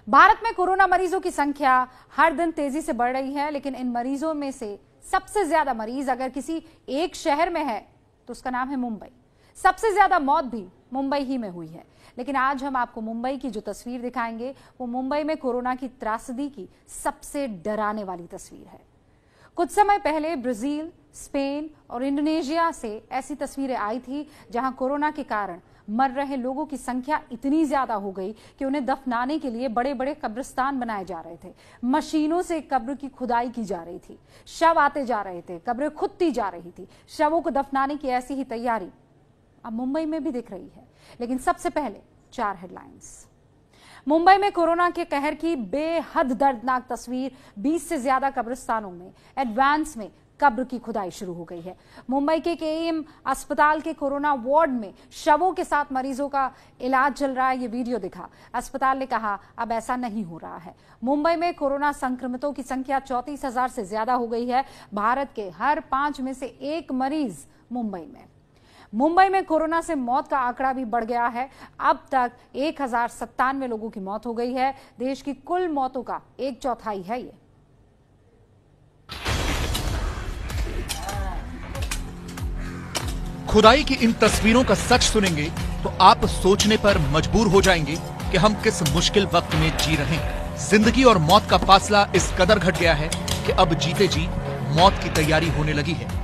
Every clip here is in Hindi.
भारत में कोरोना मरीजों की संख्या हर दिन तेजी से बढ़ रही है, लेकिन इन मरीजों में से सबसे ज्यादा मरीज अगर किसी एक शहर में है तो उसका नाम है मुंबई। सबसे ज्यादा मौत भी मुंबई ही में हुई है। लेकिन आज हम आपको मुंबई की जो तस्वीर दिखाएंगे वो मुंबई में कोरोना की त्रासदी की सबसे डराने वाली तस्वीर है। कुछ समय पहले ब्राजील, स्पेन और इंडोनेशिया से ऐसी तस्वीरें आई थी जहां कोरोना के कारण मर रहे लोगों की संख्या इतनी ज्यादा हो गई कि उन्हें दफनाने के लिए बड़े बड़े कब्रिस्तान बनाए जा रहे थे। मशीनों से कब्र की खुदाई की जा रही थी, शव आते जा रहे थे, कब्रें खुदती जा रही थी। शवों को दफनाने की ऐसी ही तैयारी अब मुंबई में भी दिख रही है। लेकिन सबसे पहले 4 हेडलाइंस। मुंबई में कोरोना के कहर की बेहद दर्दनाक तस्वीर। 20 से ज्यादा कब्रिस्तानों में एडवांस में कब्र की खुदाई शुरू हो गई है। मुंबई के केईएम अस्पताल के कोरोना वार्ड में शवों के साथ मरीजों का इलाज चल रहा है। ये वीडियो दिखा। अस्पताल ने कहा अब ऐसा नहीं हो रहा है। मुंबई में कोरोना संक्रमितों की संख्या 34,000 से ज्यादा हो गई है। भारत के हर 5 में से 1 मरीज मुंबई में। मुंबई में कोरोना से मौत का आंकड़ा भी बढ़ गया है। अब तक 1097 लोगों की मौत हो गई है। देश की कुल मौतों का 1/4 है ये। खुदाई की इन तस्वीरों का सच सुनेंगे तो आप सोचने पर मजबूर हो जाएंगे कि हम किस मुश्किल वक्त में जी रहे हैं। जिंदगी और मौत का फासला इस कदर घट गया है कि अब जीते जी मौत की तैयारी होने लगी है।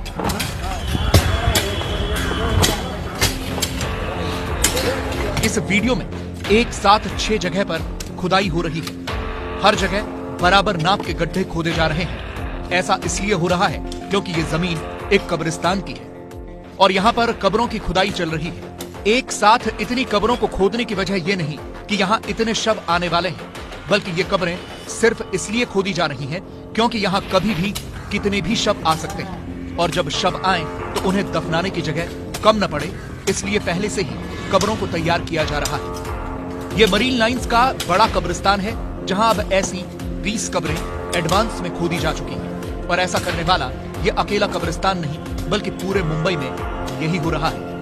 इस वीडियो में एक साथ 6 जगह पर खुदाई हो रही है। हर जगह बराबर नाप के गड्ढे खोदे जा रहे हैं। ऐसा इसलिए हो रहा है क्योंकि ये जमीन एक कब्रिस्तान की है और यहाँ पर कब्रों की खुदाई चल रही है। एक साथ इतनी कब्रों को खोदने की वजह यह नहीं कि यहाँ इतने शव आने वाले हैं, बल्कि ये कब्रें सिर्फ इसलिए खोदी जा रही हैं क्योंकि यहाँ कभी भी कितने भी शव आ सकते हैं और जब शव आए तो उन्हें दफनाने की जगह कम न पड़े, इसलिए पहले से ही कब्रों को तैयार किया जा रहा है। ये मरीन लाइंस का बड़ा कब्रिस्तान है जहां अब ऐसी 20 कब्रें एडवांस में खोदी जा चुकी हैं। और ऐसा करने वाला ये अकेला कब्रिस्तान नहीं बल्कि पूरे मुंबई में यही हो रहा है।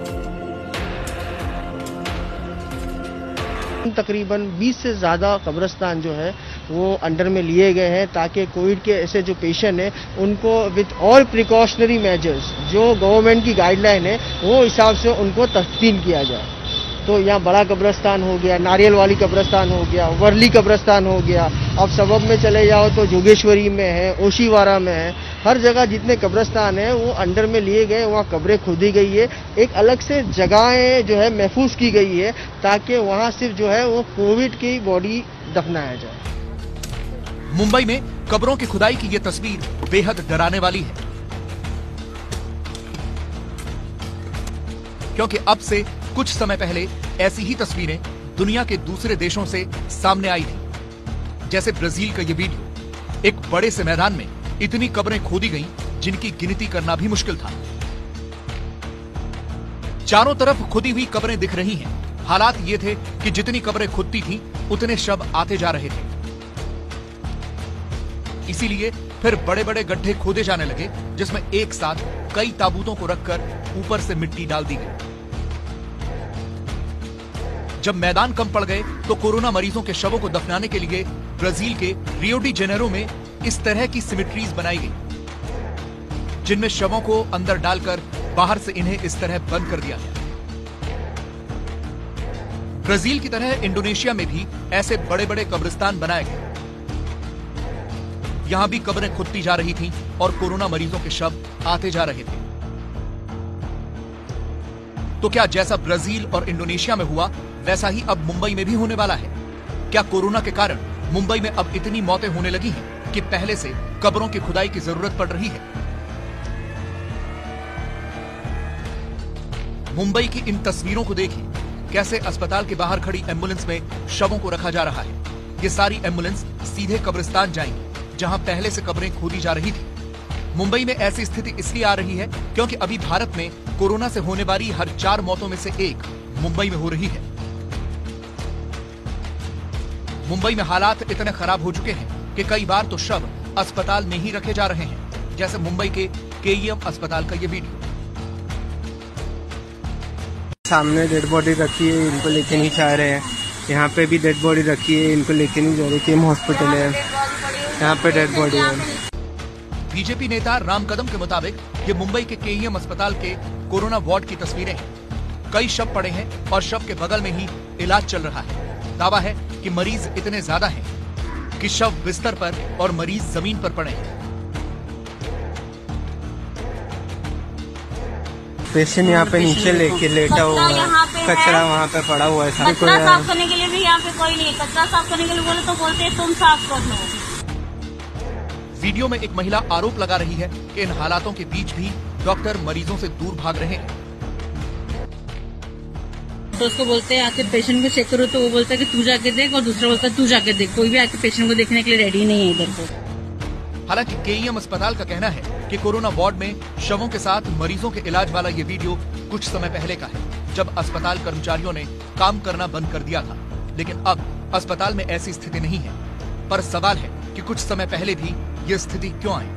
तकरीबन 20 से ज्यादा कब्रिस्तान जो है वो अंडर में लिए गए हैं ताकि कोविड के ऐसे जो पेशेंट हैं उनको विद ऑल प्रिकॉशनरी मेजर्स जो गवर्नमेंट की गाइडलाइन है वो हिसाब से उनको तस्लीम किया जाए। तो यहाँ बड़ा कब्रिस्तान हो गया, नारियल वाली कब्रिस्तान हो गया, वर्ली कब्रिस्तान हो गया। अब सबब में चले जाओ तो जोगेश्वरी में है, ओशीवारा में है। हर जगह जितने कब्रिस्तान है वो अंडर में लिए गए, वहाँ कब्रें खोदी गई है। एक अलग से जगहें जो है महफूज की गई है ताकि वहाँ सिर्फ जो है वो कोविड की बॉडी दफनाया जाए। मुंबई में कब्रों की खुदाई की ये तस्वीर बेहद डराने वाली है क्योंकि अब से कुछ समय पहले ऐसी ही तस्वीरें दुनिया के दूसरे देशों से सामने आई थी। जैसे ब्राजील का ये वीडियो, एक बड़े से मैदान में इतनी कब्रें खोदी गईं जिनकी गिनती करना भी मुश्किल था। चारों तरफ खुदी हुई कब्रें दिख रही हैं। हालात ये थे कि जितनी कब्रें खुदती थीं उतने शव आते जा रहे थे। इसीलिए फिर बड़े बड़े गड्ढे खोदे जाने लगे जिसमें एक साथ कई ताबूतों को रखकर ऊपर से मिट्टी डाल दी गई। जब मैदान कम पड़ गए तो कोरोना मरीजों के शवों को दफनाने के लिए ब्राजील के रियो डी जेनेरो में इस तरह की सिमेट्रीज बनाई गई जिनमें शवों को अंदर डालकर बाहर से इन्हें इस तरह बंद कर दिया गया। ब्राजील की तरह इंडोनेशिया में भी ऐसे बड़े बड़े कब्रिस्तान बनाए गए। यहां भी कब्रें खुदती जा रही थीं और कोरोना मरीजों के शव आते जा रहे थे। तो क्या जैसा ब्राजील और इंडोनेशिया में हुआ वैसा ही अब मुंबई में भी होने वाला है? क्या कोरोना के कारण मुंबई में अब इतनी मौतें होने लगी हैं कि पहले से कब्रों की खुदाई की जरूरत पड़ रही है? मुंबई की इन तस्वीरों को देखिए, कैसे अस्पताल के बाहर खड़ी एम्बुलेंस में शवों को रखा जा रहा है। ये सारी एम्बुलेंस सीधे कब्रिस्तान जाएंगी जहां पहले से कब्रें खोदी जा रही थी। मुंबई में ऐसी स्थिति इसलिए आ रही है क्योंकि अभी भारत में कोरोना से होने वाली हर 4 मौतों में से 1 मुंबई में हो रही है। मुंबई में हालात इतने खराब हो चुके हैं कि कई बार तो शव अस्पताल में ही रखे जा रहे हैं, जैसे मुंबई के केईएम अस्पताल का ये वीडियो। सामने डेड बॉडी रखी है, इनको लेके नहीं जा रहे हैं। यहाँ पे भी डेड बॉडी रखी है, इनको लेके नहीं जा रहे, केम हॉस्पिटल है, यहाँ पे डेड बॉडी है। बीजेपी नेता राम कदम के मुताबिक ये मुंबई के केईएम अस्पताल के कोरोना वार्ड की तस्वीरें हैं। कई शव पड़े हैं और शव के बगल में ही इलाज चल रहा है। दावा है कि मरीज इतने ज्यादा हैं कि शव बिस्तर पर और मरीज जमीन पर पड़े हैं। पेशेंट यहाँ पे नीचे लेके लेटा हुआ है, कचरा वहाँ पे पड़ा हुआ है। कचरा साफ करने के लिए भी यहाँ पे कोई नहीं है। कचरा साफ करने के लिए बोले तो बोलते हैं तुम साफ कर लो। वीडियो में एक महिला आरोप लगा रही है कि इन हालातों के बीच भी डॉक्टर मरीजों से दूर भाग रहे हैं। तो उसको बोलते हैं आके पेशेंट को चेक करो, तो वो बोलता है कि तू जाके देख, और दूसरा बोलता है तू जाके देख। कोई भी आके पेशेंट को देखने के लिए रेडी नहीं है इधर को। हालांकि केईएम अस्पताल का कहना है कि कोरोना वार्ड में शवों के साथ मरीजों के इलाज वाला ये वीडियो कुछ समय पहले का है, जब अस्पताल कर्मचारियों ने काम करना बंद कर दिया था। लेकिन अब अस्पताल में ऐसी स्थिति नहीं है। पर सवाल है कि कुछ समय पहले भी ये स्थिति क्यों आई।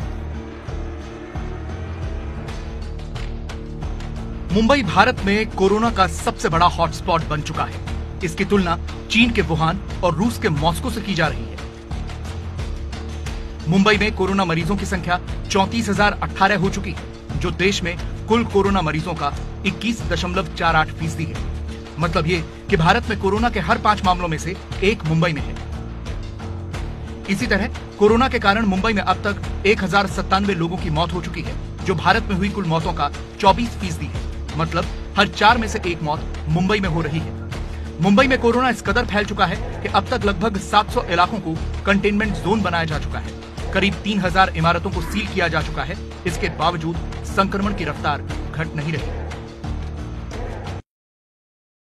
मुंबई भारत में कोरोना का सबसे बड़ा हॉटस्पॉट बन चुका है। इसकी तुलना चीन के वुहान और रूस के मॉस्को से की जा रही है। मुंबई में कोरोना मरीजों की संख्या 34,018 हो चुकी है, जो देश में कुल कोरोना मरीजों का 21.48% है। मतलब ये कि भारत में कोरोना के हर 5 मामलों में से 1 मुंबई में है। इसी तरह कोरोना के कारण मुंबई में अब तक 1097 लोगों की मौत हो चुकी है, जो भारत में हुई कुल मौतों का 24% है। मतलब हर 4 में से 1 मौत मुंबई में हो रही है। मुंबई में कोरोना इस कदर फैल चुका है कि अब तक लगभग 700 इलाकों को कंटेनमेंट जोन बनाया जा चुका है। करीब 3000 इमारतों को सील किया जा चुका है। इसके बावजूद संक्रमण की रफ्तार घट नहीं रही।